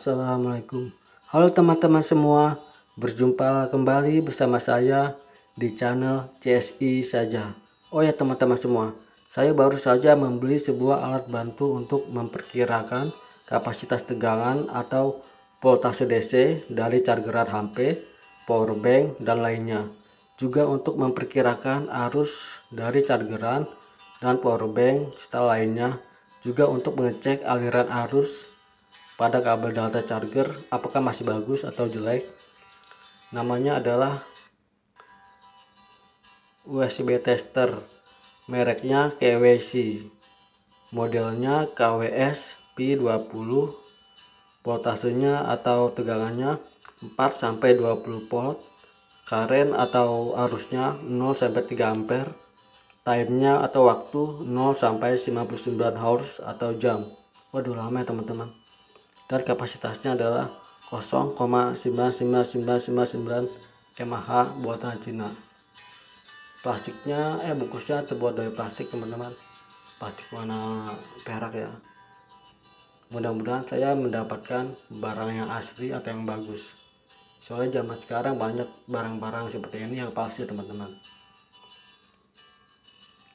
Assalamualaikum. Halo teman-teman semua, berjumpa kembali bersama saya di channel CSI saja. Oh ya teman-teman semua, saya baru saja membeli sebuah alat bantu untuk memperkirakan kapasitas tegangan atau voltase DC dari chargeran HP, powerbank, dan lainnya. Juga untuk memperkirakan arus dari chargeran dan powerbank serta lainnya. Juga untuk mengecek aliran arus pada kabel data charger apakah masih bagus atau jelek. Namanya adalah USB tester, mereknya KWC, modelnya KWS P20, voltasenya atau tegangannya 4-20 volt, current atau arusnya 0-3 ampere, timenya atau waktu 0-59 hours atau jam. Waduh, lama ya teman-teman. Dan kapasitasnya adalah 0,99999 mAh buatan Cina. Plastiknya bungkusnya terbuat dari plastik teman-teman, plastik warna perak ya. Mudah-mudahan saya mendapatkan barang yang asli atau yang bagus, soalnya zaman sekarang banyak barang-barang seperti ini yang palsu teman-teman.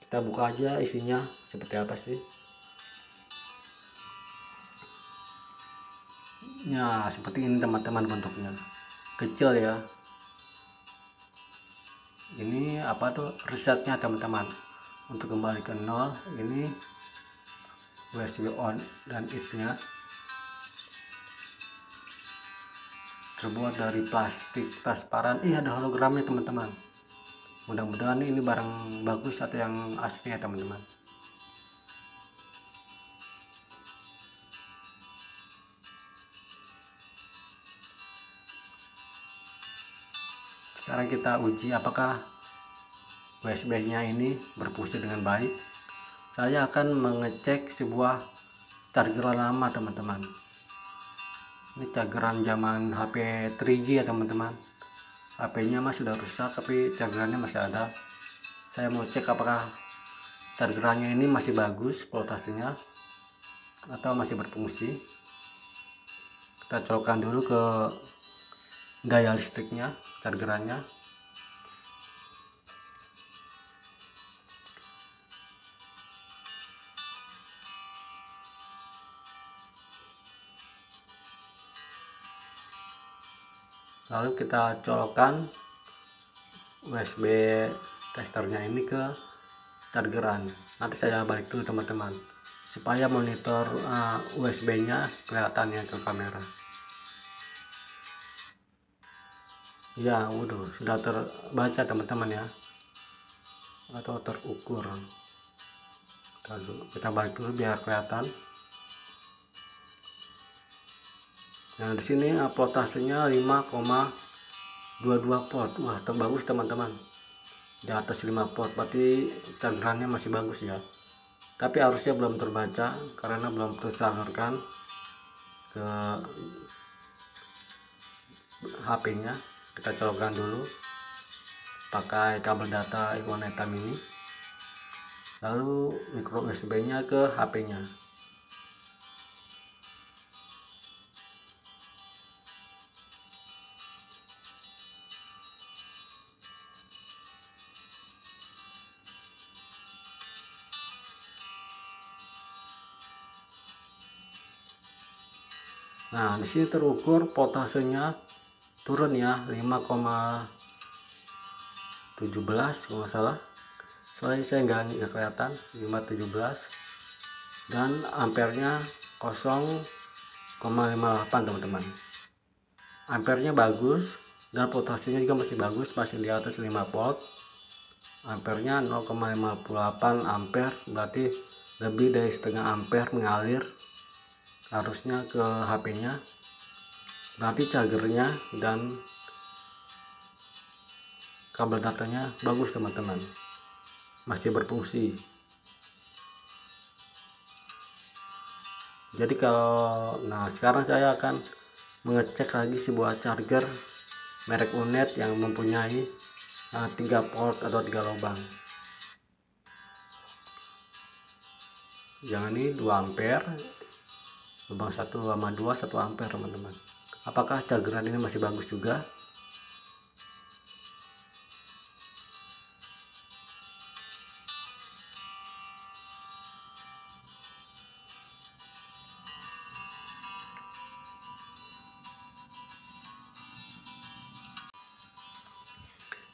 Kita buka aja isinya seperti apa sih. Ya, seperti ini teman-teman, bentuknya kecil ya. Ini apa tuh resetnya teman-teman, untuk kembali ke nol. Ini USB on dan it nya terbuat dari plastik transparan. Ada hologramnya teman-teman. Mudah-mudahan ini barang bagus atau yang asli ya teman-teman. Sekarang kita uji apakah USB-nya ini berfungsi dengan baik. Saya akan mengecek sebuah chargeran lama teman-teman. Ini chargeran zaman HP 3G ya teman-teman. HP-nya masih sudah rusak tapi chargerannya masih ada. Saya mau cek apakah chargerannya ini masih bagus voltasenya atau masih berfungsi. Kita colokkan dulu ke daya listriknya, chargerannya. Lalu kita colokkan USB testernya ini ke chargeran. Nanti saya balik dulu teman-teman, supaya monitor USB-nya kelihatannya ke kamera. Ya, waduh, sudah terbaca teman-teman ya, atau terukur. Lalu kita balik dulu biar kelihatan. Nah, di sini voltasenya 5,22 volt. Wah, terbagus teman-teman. Di atas 5 volt, berarti chargerannya masih bagus ya. Tapi arusnya belum terbaca karena belum tersalurkan ke HP-nya. Kita colokkan dulu pakai kabel data warna hitam ini, lalu micro USB-nya ke HP-nya. Nah, di sini terukur voltasenya turun ya, 5,17 kalau nggak salah. Soalnya saya nggak kelihatan, 5,17, dan ampernya 0,58 teman-teman. Ampernya bagus dan voltasenya juga masih bagus, masih di atas 5 volt. Ampernya 0,58 ampere, berarti lebih dari setengah ampere mengalir arusnya ke HP-nya. Berarti chargernya dan kabel datanya bagus teman-teman, masih berfungsi. Jadi sekarang saya akan mengecek lagi sebuah charger merek Unet yang mempunyai 3 port atau 3 lubang. Yang ini 2 ampere, lubang 1,2 1 ampere teman-teman. Apakah chargeran ini masih bagus juga?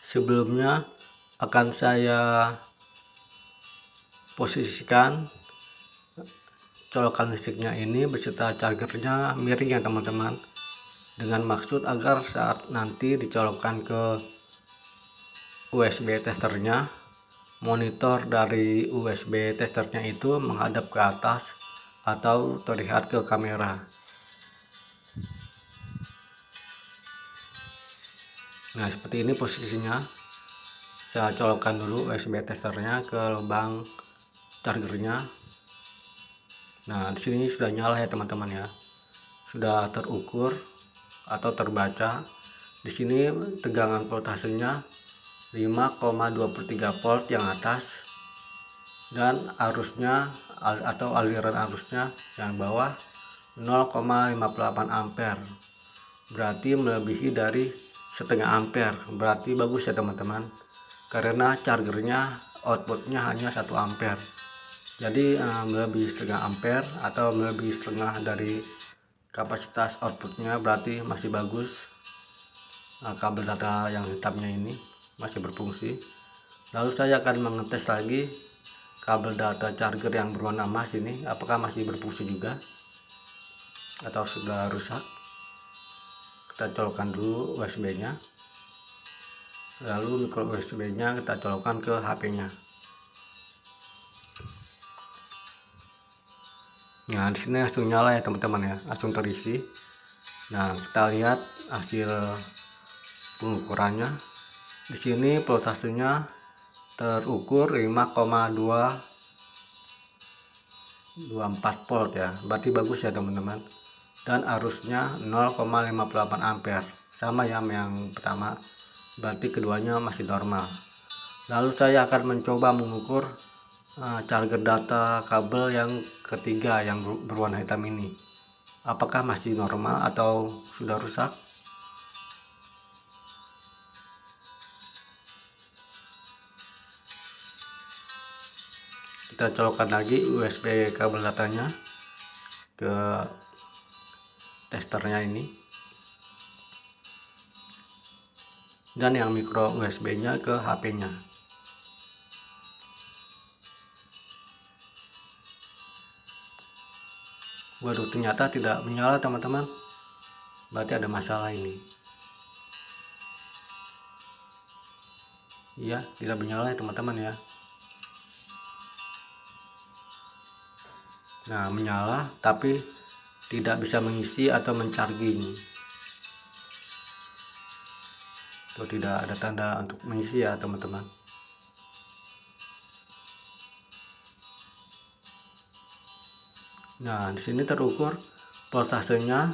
Sebelumnya akan saya posisikan colokan listriknya ini beserta chargernya miring ya teman-teman, dengan maksud agar saat nanti dicolokkan ke USB testernya, monitor dari USB testernya itu menghadap ke atas atau terlihat ke kamera. Nah, seperti ini posisinya. Saya colokkan dulu USB testernya ke lubang chargernya. Nah, di sini sudah nyala ya teman-teman ya. Sudah terukur atau terbaca. Di sini tegangan voltasenya 5,23 volt yang atas, dan arusnya atau aliran arusnya yang bawah 0,58 ampere. Berarti melebihi dari setengah ampere. Berarti bagus ya teman-teman, karena chargernya outputnya hanya 1 ampere. Jadi melebihi setengah ampere atau melebihi setengah dari kapasitas outputnya, berarti masih bagus. Kabel data yang hitamnya ini masih berfungsi. Lalu saya akan mengetes lagi kabel data charger yang berwarna emas ini, apakah masih berfungsi juga atau sudah rusak. Kita colokkan dulu USB nya, lalu micro USB nya kita colokkan ke HP nya. Nah, di sini langsung nyala ya teman-teman ya, langsung terisi. Nah, kita lihat hasil pengukurannya. Di sini voltasenya terukur 5,224 volt ya, berarti bagus ya teman-teman. Dan arusnya 0,58 ampere, sama ya yang pertama, berarti keduanya masih normal. Lalu saya akan mencoba mengukur charger data kabel yang ketiga yang berwarna hitam ini, apakah masih normal atau sudah rusak. Kita colokkan lagi USB kabel datanya ke testernya ini, dan yang micro USB nya ke HP nya. Waduh, ternyata tidak menyala teman-teman, berarti ada masalah ini. Iya, tidak menyala ya teman-teman ya. Nah, menyala tapi tidak bisa mengisi atau mencharging. Tuh, tidak ada tanda untuk mengisi ya teman-teman. Nah, di sini terukur voltasenya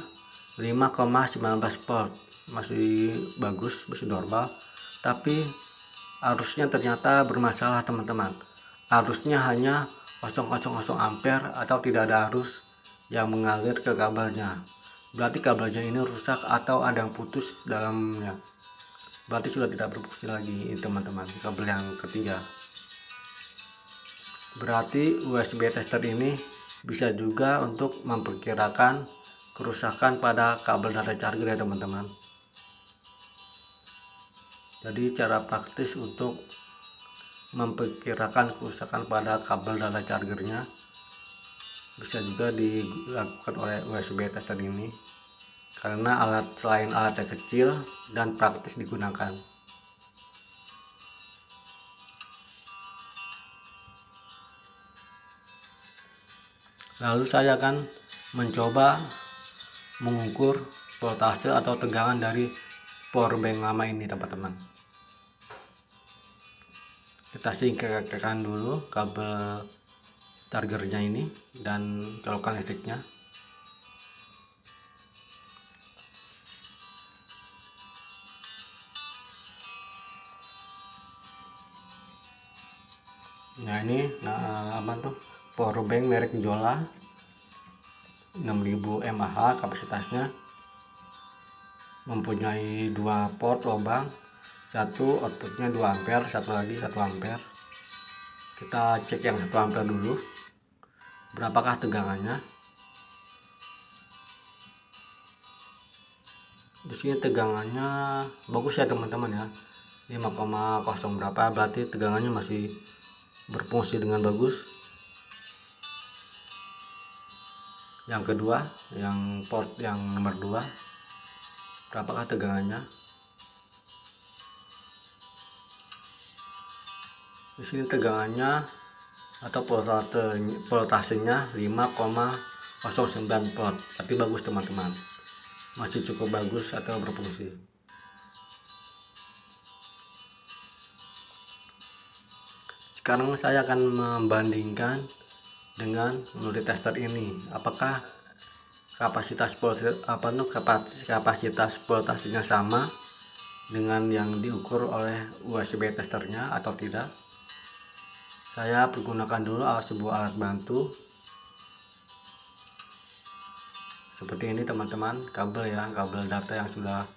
5,19 volt, masih bagus, masih normal. Tapi arusnya ternyata bermasalah teman-teman. Arusnya hanya 0,00 ampere atau tidak ada arus yang mengalir ke kabelnya. Berarti kabelnya ini rusak atau ada yang putus dalamnya. Berarti sudah tidak berfungsi lagi teman-teman, kabel yang ketiga. Berarti USB tester ini bisa juga untuk memperkirakan kerusakan pada kabel data charger ya teman-teman. Jadi cara praktis untuk memperkirakan kerusakan pada kabel data chargernya bisa juga dilakukan oleh USB tester ini, karena selain alatnya kecil dan praktis digunakan. Lalu saya akan mencoba mengukur voltase atau tegangan dari powerbank lama ini teman-teman. Kita singkirkan dulu kabel chargernya ini dan colokan listriknya. Nah, ini apa tuh, powerbank merek Jola 6000 mAh kapasitasnya, mempunyai 2 port lubang, satu outputnya 2 ampere, satu lagi 1 ampere. Kita cek yang 1 ampere dulu, berapakah tegangannya. Di sini tegangannya bagus ya teman-teman ya, 5,0 berapa, berarti tegangannya masih berfungsi dengan bagus. Yang kedua, yang port yang nomor 2, berapakah tegangannya. Di sini tegangannya atau voltasenya 5,09 volt, berarti bagus teman-teman, masih cukup bagus atau berfungsi. Sekarang saya akan membandingkan dengan multitester ini, apakah kapasitas voltasenya sama dengan yang diukur oleh USB testernya atau tidak. Saya pergunakan dulu sebuah alat bantu seperti ini teman-teman, kabel ya, kabel data yang sudah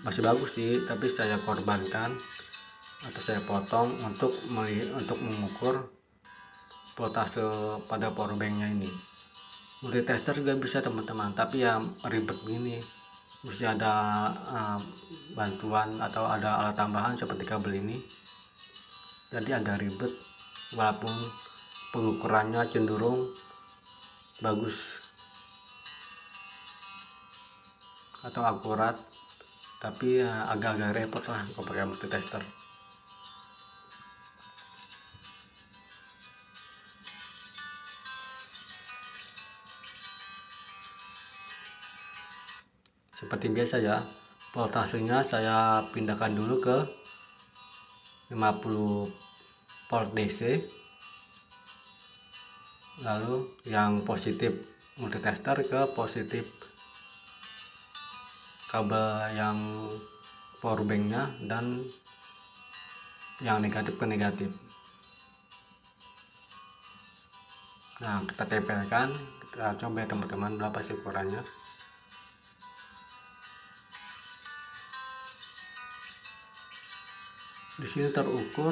masih bagus sih, tapi saya korbankan atau saya potong untuk mengukur voltase pada powerbanknya ini. Multitester juga bisa teman-teman, tapi ya ribet gini, mesti ada bantuan atau ada alat tambahan seperti kabel ini, jadi agak ribet walaupun pengukurannya cenderung bagus atau akurat, tapi ya agak-agak repot lah kalau pakai multitester. Seperti biasa ya, voltasenya saya pindahkan dulu ke 50 volt DC, lalu yang positif multitester ke positif kabel yang powerbanknya, dan yang negatif ke negatif. Nah, kita tempelkan, kita coba ya teman-teman berapa sih ukurannya. Di sini terukur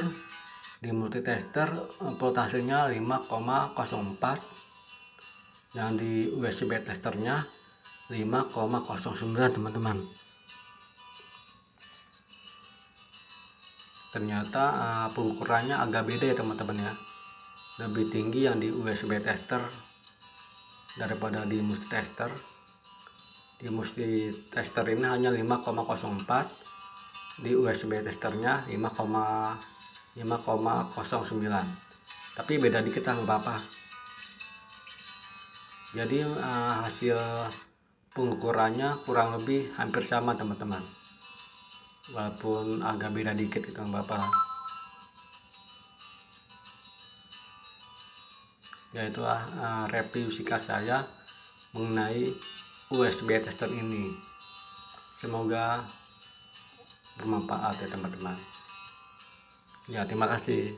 di multitester voltasenya 5,04, yang di USB testernya 5,09 teman-teman. Ternyata pengukurannya agak beda ya teman-teman ya, lebih tinggi yang di USB tester daripada di multitester. Di multitester ini hanya 5,04, di USB testernya 5,09, tapi beda dikit lah, nggak apa-apa. Jadi hasil pengukurannya kurang lebih hampir sama teman-teman, walaupun agak beda dikit gitu, nggak apa-apa. Ya itulah review singkat saya mengenai USB tester ini. Semoga bermanfaat ya teman-teman. Ya, terima kasih.